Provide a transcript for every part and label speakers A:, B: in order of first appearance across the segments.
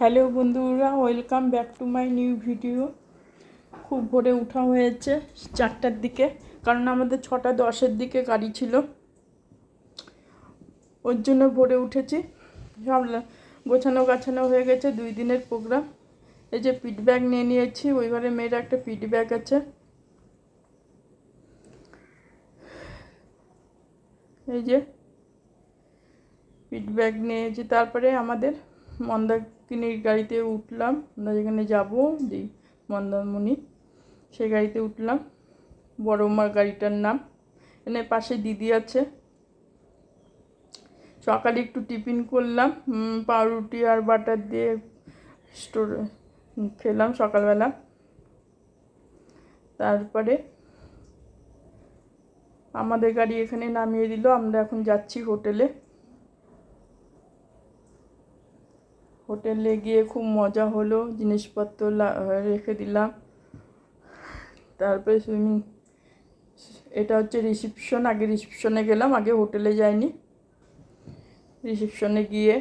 A: Hello বন্ধুরা, welcome back to my new video. খুব ভোরে উঠা হয়েছে 4টার দিকে, কারণ আমাদের 6:10-এর দিকে গাড়ি ছিল, ওর জন্য ভোরে উঠেছি। সব গোছানো গাছানো হয়ে গেছে। 2 দিনের প্রোগ্রাম। এই যে পিট ব্যাগ নিয়ে নিয়েছি, ওই ঘরে মেয়ের একটা পিট ব্যাগ আছে। এই যে পিট ব্যাগ নিয়েছি। তারপরে আমাদের মন্দাকিনীর গাড়িতে উঠলাম। আমরা যেখানে যাবো, যেই মন্দারমণি, সেই গাড়িতে উঠলাম। বড় মার গাড়িটার নাম। এখানে পাশে দিদি আছে। সকালে একটু টিফিন করলাম, পাউরুটি আর বাটার দিয়ে খেলাম সকালবেলা। তারপরে আমাদের গাড়ি এখানে নামিয়ে দিল। আমরা এখন যাচ্ছি হোটেলে। হোটেলে গিয়ে খুব মজা হলো, জিনিসপত্র রেখে দিলাম। তারপরে এটা হচ্ছে রিসেপশন। আগে রিসেপশনে গেলাম, আগে হোটেলে যাইনি। রিসেপশনে গিয়ে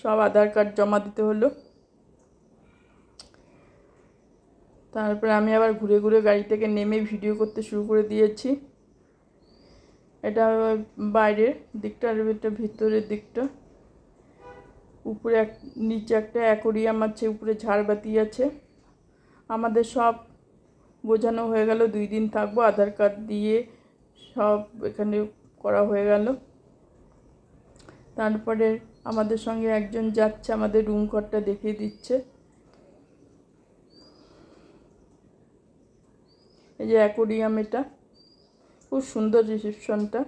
A: সব আধার কার্ড জমা দিতে হলো। তারপরে আমি আবার ঘুরে ঘুরে গাড়ি থেকে নেমে ভিডিও করতে শুরু করে দিয়েছি। এটা বাইরের দিকটা, আর এটা ভিতরের দিকটা। উপরে নিচে একটা অ্যাকোরিয়াম আছে, উপরে ঝাড়বাতি আছে। আমাদের সব বোঝানো হয়ে গেল, 2 দিন থাকবো। আধার কার্ড দিয়ে সব এখানে করা হয়ে গেল। তারপরে আমাদের সঙ্গে একজন যাচ্ছে, আমাদের রুম ঘরটা দেখিয়ে দিচ্ছে। এই যে অ্যাকোরিয়াম, এটা খুব সুন্দর রিসেপশনটা।